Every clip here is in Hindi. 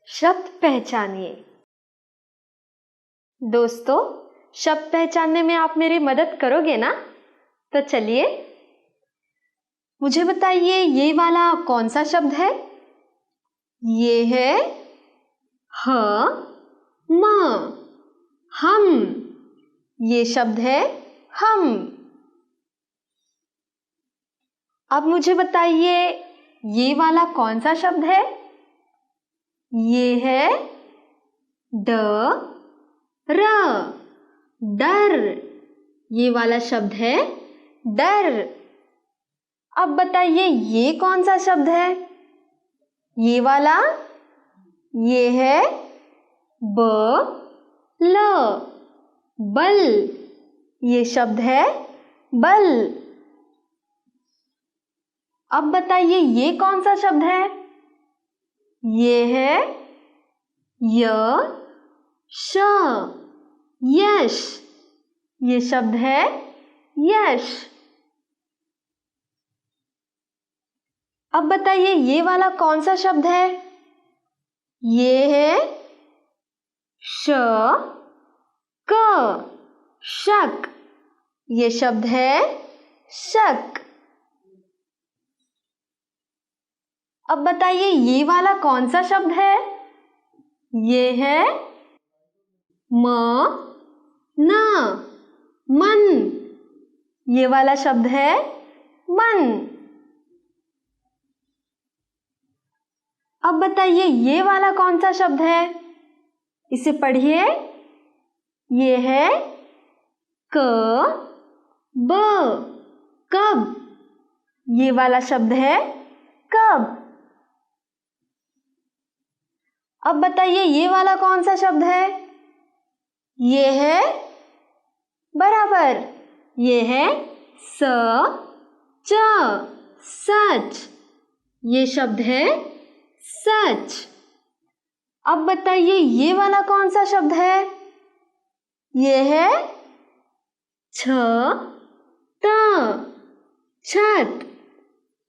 शब्द पहचानिए। दोस्तों, शब्द पहचानने में आप मेरी मदद करोगे ना? तो चलिए, मुझे बताइए ये वाला कौन सा शब्द है? ये है ह म, हम। ये शब्द है हम। अब मुझे बताइए ये वाला कौन सा शब्द है? ये है ड र, डर। ये वाला शब्द है डर। अब बताइए ये कौन सा शब्द है? ये वाला? ये है ब ल, बल। ये शब्द है बल। अब बताइए ये कौन सा शब्द है? ये है य श, यश। ये शब्द है यश। अब बताइए ये वाला कौन सा शब्द है? ये है श क, शक। ये शब्द है शक। अब बताइए ये वाला कौन सा शब्द है? ये है म न, मन। ये वाला शब्द है मन। अब बताइए ये वाला कौन सा शब्द है? इसे पढ़िए। ये है क ब, कब। ये वाला शब्द है कब। अब बताइए ये वाला कौन सा शब्द है? ये है बराबर। ये है स च, सच। ये शब्द है सच। अब बताइए ये वाला कौन सा शब्द है? ये है छ त, छत।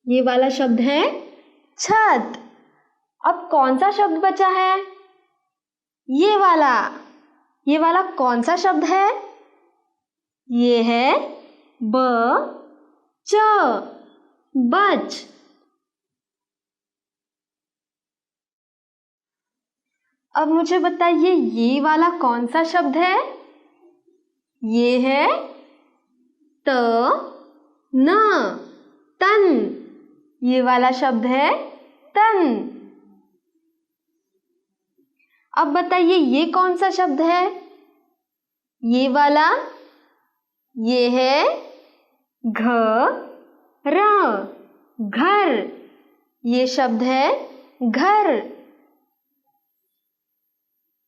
ये वाला शब्द है छत। अब कौन सा शब्द बचा है? ये वाला। ये वाला कौन सा शब्द है? ये है ब च, बच। अब मुझे बताइए ये वाला कौन सा शब्द है? ये है त न, तन। ये वाला शब्द है तन। अब बताइए ये कौन सा शब्द है? ये वाला? ये है घ र, घर। ये शब्द है घर।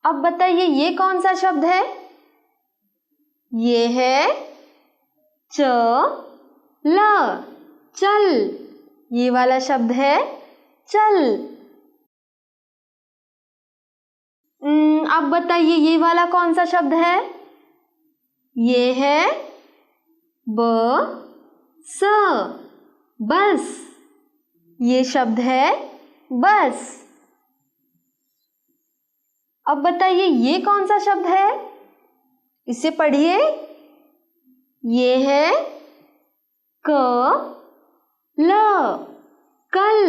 अब बताइए ये कौन सा शब्द है? ये है च ल, चल। ये वाला शब्द है चल। अब बताइए ये वाला कौन सा शब्द है? ये है ब स, बस। ये शब्द है बस। अब बताइए ये कौन सा शब्द है? इसे पढ़िए। ये है क ल, कल।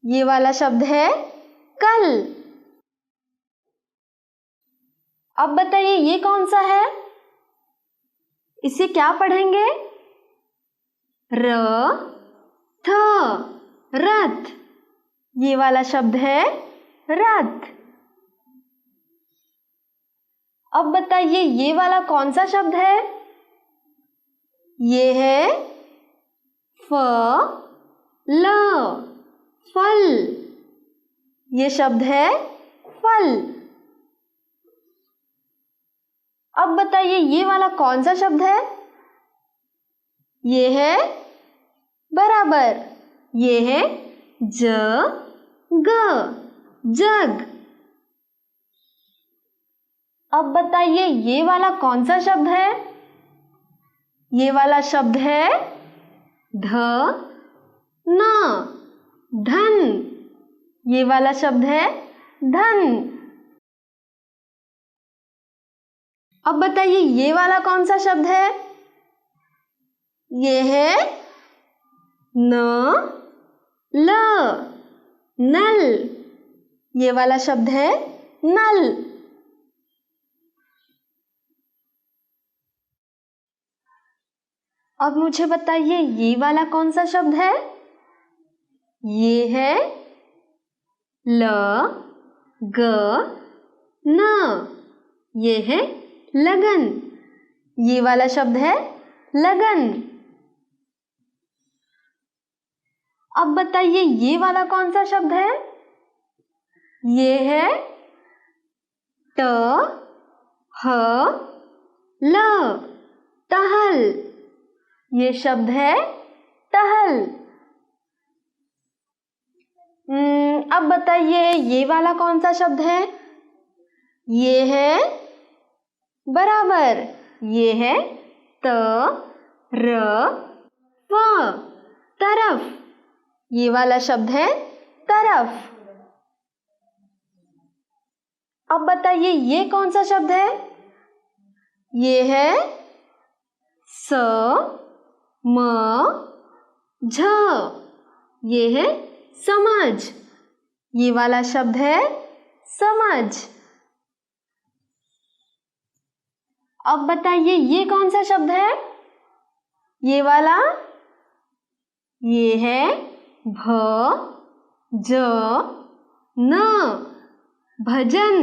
ये वाला शब्द है कल। अब बताइए ये कौन सा है? इसे क्या पढ़ेंगे? र थ, रथ। ये वाला शब्द है रथ। अब बताइए ये वाला कौन सा शब्द है? ये है फ ल, फल। ये शब्द है फल। अब बताइए ये वाला कौन सा शब्द है? ये है बराबर। ये है ज ग, जग। अब बताइए ये वाला कौन सा शब्द है? ये वाला शब्द है ध न, धन। ये वाला शब्द है धन। अब बताइए ये वाला कौन सा शब्द है? ये है न ल, नल। ये वाला शब्द है नल। अब मुझे बताइए ये वाला कौन सा शब्द है? ये है ल ग न, ये है लगन। ये वाला शब्द है लगन। अब बताइए ये वाला कौन सा शब्द है? ये है ट ह ल, टहल। ये शब्द है टहल। अब बताइए ये वाला कौन सा शब्द है? ये है बराबर। ये है त र फ, तरफ। ये वाला शब्द है तरफ। अब बताइए ये कौन सा शब्द है? ये है स म झ, ये है समझ। ये वाला शब्द है समझ। अब बताइए ये कौन सा शब्द है? ये वाला, ये है भ ज न, भजन।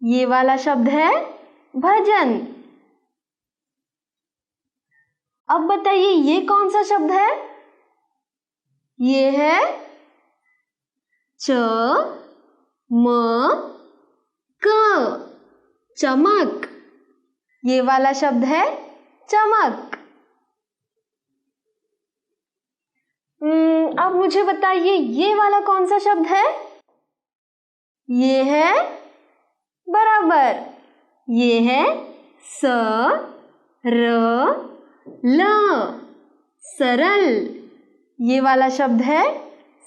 ये वाला शब्द है भजन। अब बताइए ये कौन सा शब्द है? ये है च म क, चमक। ये वाला शब्द है चमक। अब मुझे बताइए ये वाला कौन सा शब्द है? ये है बराबर। ये है स र ल, सरल। ये वाला शब्द है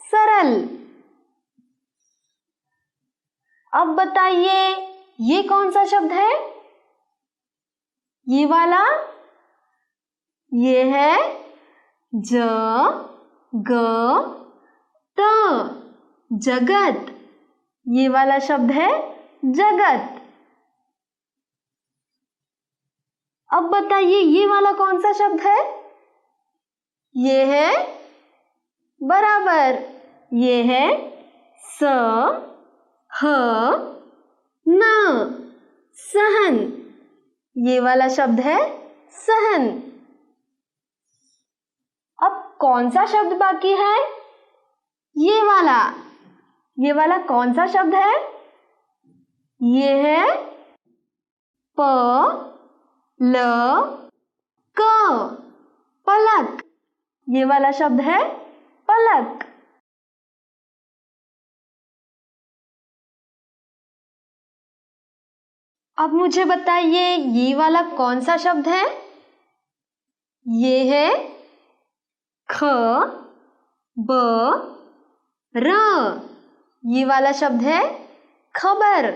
सरल। अब बताइए ये कौन सा शब्द है? ये वाला, ये है ज ग त, जगत। ये वाला शब्द है जगत। अब बताइए ये वाला कौन सा शब्द है? ये है बराबर। ये है स ह न, सहन। ये वाला शब्द है सहन। अब कौन सा शब्द बाकी है? ये वाला। ये वाला कौन सा शब्द है? ये है प ल क, पलक। ये वाला शब्द है पलक। अब मुझे बताइए ये वाला कौन सा शब्द है? ये है ख ब र, ये वाला शब्द है खबर।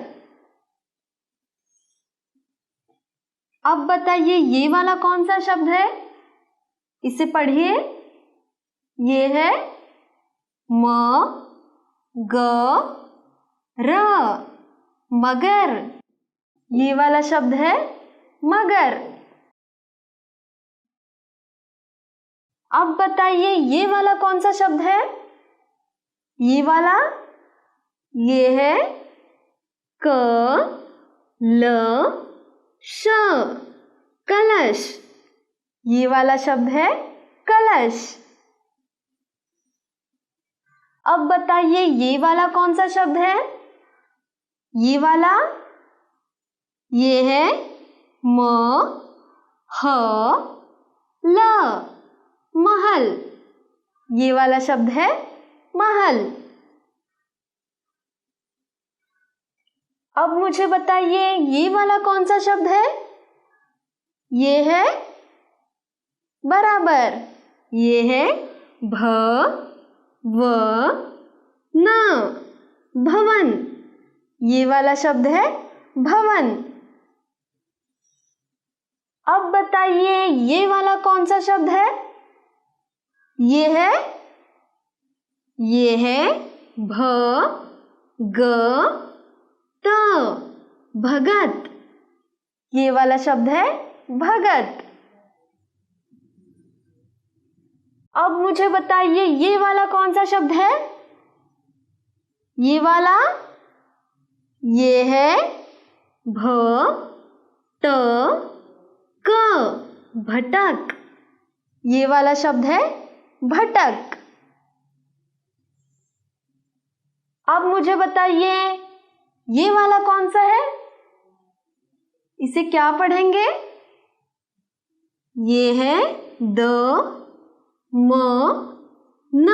अब बताइए ये वाला कौन सा शब्द है? इसे पढ़िए। ये है म ग र, मगर। ये वाला शब्द है मगर। अब बताइए ये वाला कौन सा शब्द है? ये वाला, ये है क ल श, कलश। ये वाला शब्द है कलश। अब बताइए ये वाला कौन सा शब्द है? ये वाला, ये है म ह ल, महल। ये वाला शब्द है महल। अब मुझे बताइए ये वाला कौन सा शब्द है? ये है बराबर। ये है भ व न, भवन। ये वाला शब्द है भवन। अब बताइए ये वाला कौन सा शब्द है? ये है भ ग त, भगत। ये वाला शब्द है भगत। अब मुझे बताइए ये वाला कौन सा शब्द है? ये वाला, ये है भ ट क, भटक। ये वाला शब्द है भटक। अब मुझे बताइए ये वाला कौन सा है? इसे क्या पढ़ेंगे? ये है द म न,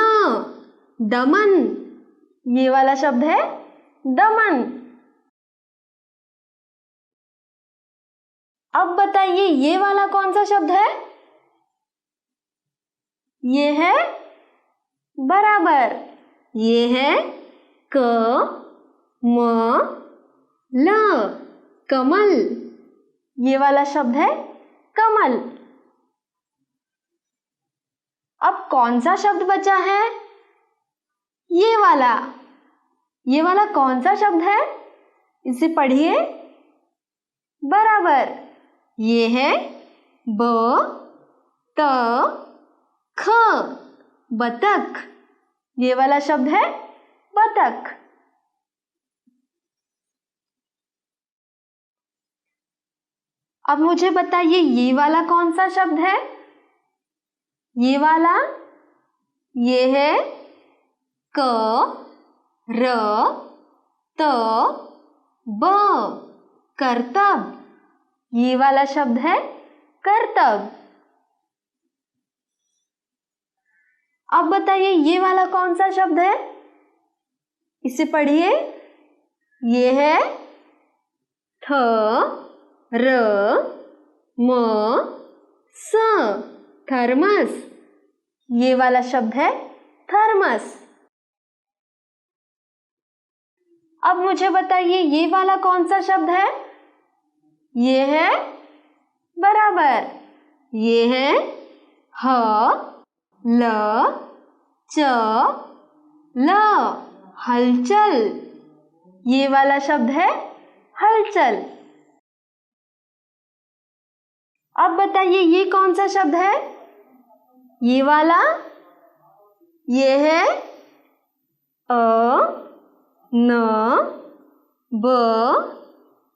दमन। ये वाला शब्द है दमन। अब बताइए ये वाला कौन सा शब्द है? ये है बराबर। ये है क म ल, कमल। ये वाला शब्द है कमल। अब कौन सा शब्द बचा है? ये वाला। ये वाला कौन सा शब्द है? इसे पढ़िए। बराबर। ये है ब त ख, बतख। ये वाला शब्द है बतख। अब मुझे बताइए ये वाला कौन सा शब्द है? ये वाला, ये है क र त ब, करतब। ये वाला शब्द है करतब। अब बताइए ये वाला कौन सा शब्द है? इसे पढ़िए। ये है थ र म स, थर्मस। ये वाला शब्द है थर्मस। अब मुझे बताइए ये वाला कौन सा शब्द है? ये है बराबर। ये है ह ल च ल, हलचल। ये वाला शब्द है हलचल। अब बताइए ये कौन सा शब्द है? ये वाला, ये है अ न ब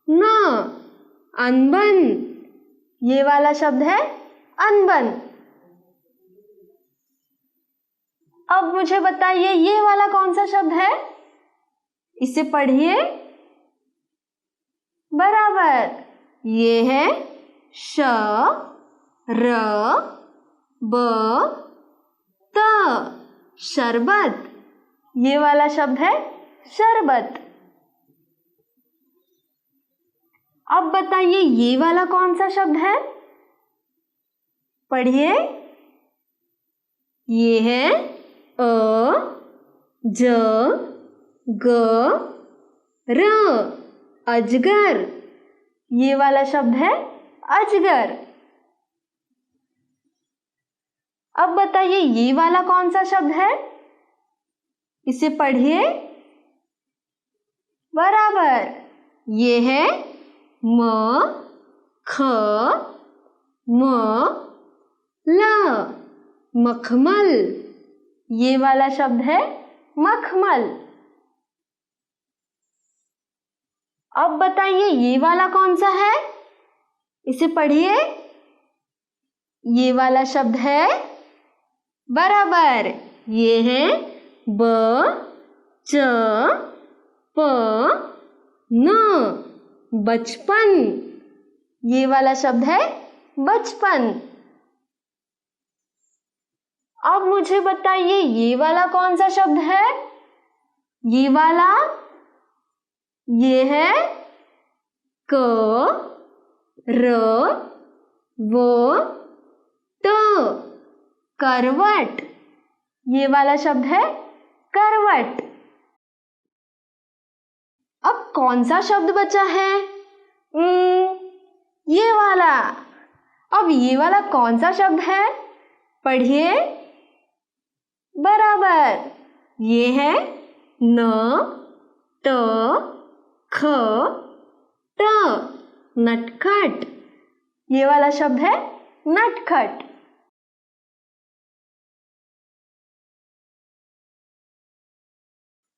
न, अनबन। ये वाला शब्द है अनबन। अब मुझे बताइए ये वाला कौन सा शब्द है? इसे पढ़िए। बराबर। ये है श र ब त, शरबत। ये वाला शब्द है शरबत। अब बताइए ये वाला कौन सा शब्द है? पढ़िए। ये है अ ज ग र, अजगर। ये वाला शब्द है अजगर। अब बताइए ये वाला कौन सा शब्द है? इसे पढ़िए। बराबर। ये है म ख म ल, मखमल। ये वाला शब्द है मखमल। अब बताइए ये वाला कौन सा है? इसे पढ़िए। ये वाला शब्द है बराबर। ये है ब च प न, बचपन। ये वाला शब्द है बचपन। अब मुझे बताइए ये वाला कौन सा शब्द है? ये वाला, ये है क र व त, करवट। ये वाला शब्द है करवट। अब कौन सा शब्द बचा है? ये वाला। अब ये वाला कौन सा शब्द है? पढ़िए। बराबर, ये है न ट ख ट, नटखट। ये वाला शब्द है नटखट।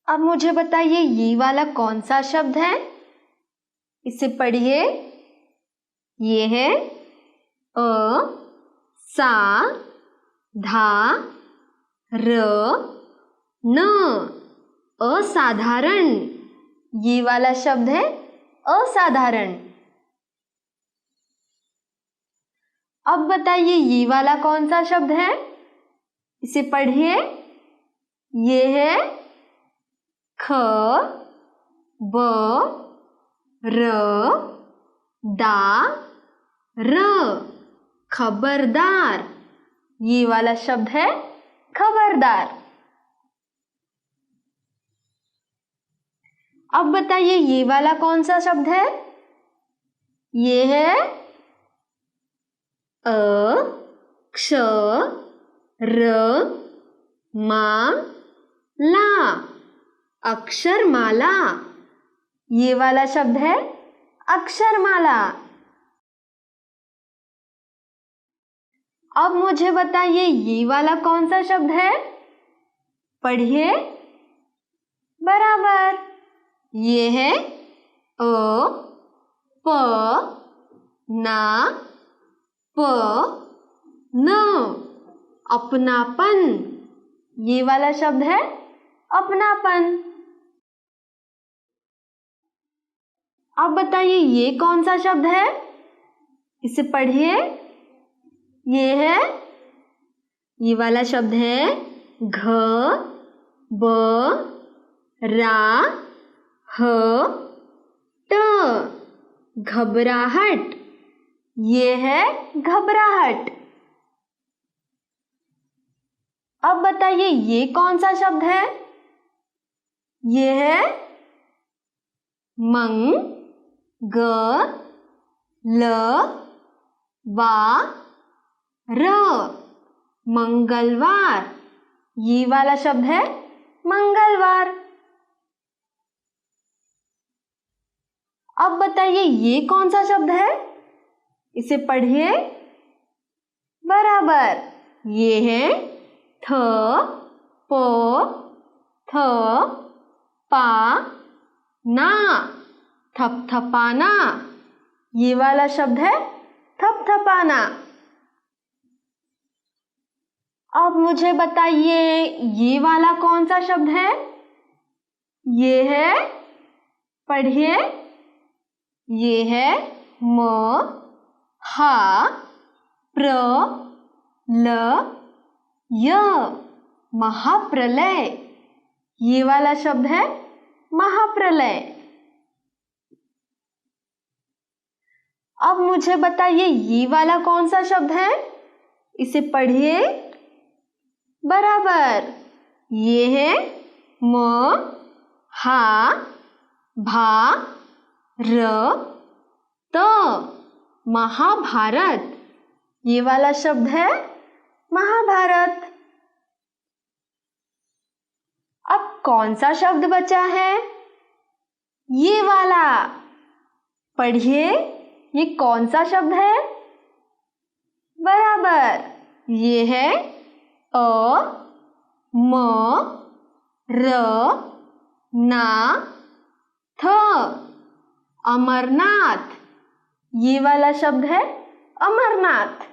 अब मुझे बताइए ये वाला कौन सा शब्द है? इसे पढ़िए। ये है अ सा धा र न, असाधारण। ये वाला शब्द है असाधारण। अब बताइए ये वाला कौन सा शब्द है? इसे पढ़िए। ये है ख ब र दा र, खबरदार। ये वाला शब्द है खबरदार। अब बताइए ये वाला कौन सा शब्द है? ये है अ क्ष र मा ला, अक्षरमाला। ये वाला शब्द है अक्षरमाला। अब मुझे बताइए ये वाला कौन सा शब्द है? पढ़िए। बराबर, ये है अ प ना प न, अपनापन। ये वाला शब्द है अपनापन। अब बताइए ये कौन सा शब्द है? इसे पढ़िए। ये है, ये वाला शब्द है घ ब रा ह ट, घबराहट। ये है घबराहट। अब बताइए ये कौन सा शब्द है? ये है मंग ग ल वा र, मंगलवार। ये वाला शब्द है मंगलवार। अब बताइए ये कौन सा शब्द है? इसे पढ़िए। बराबर, ये है थ प थ पा ना, थपथपाना। ये वाला शब्द है थपथपाना। अब मुझे बताइए ये वाला कौन सा शब्द है? ये है, पढ़िए। ये है म हा प्र ल य, महाप्रलय। ये वाला शब्द है महाप्रलय। अब मुझे बताइए ये वाला कौन सा शब्द है? इसे पढ़िए। बराबर, ये है म हा भा र त, महाभारत। ये वाला शब्द है महाभारत। अब कौन सा शब्द बचा है? ये वाला। पढ़िए, ये कौन सा शब्द है? बराबर, ये है अ म र ना थ, अमरनाथ। ये वाला शब्द है अमरनाथ।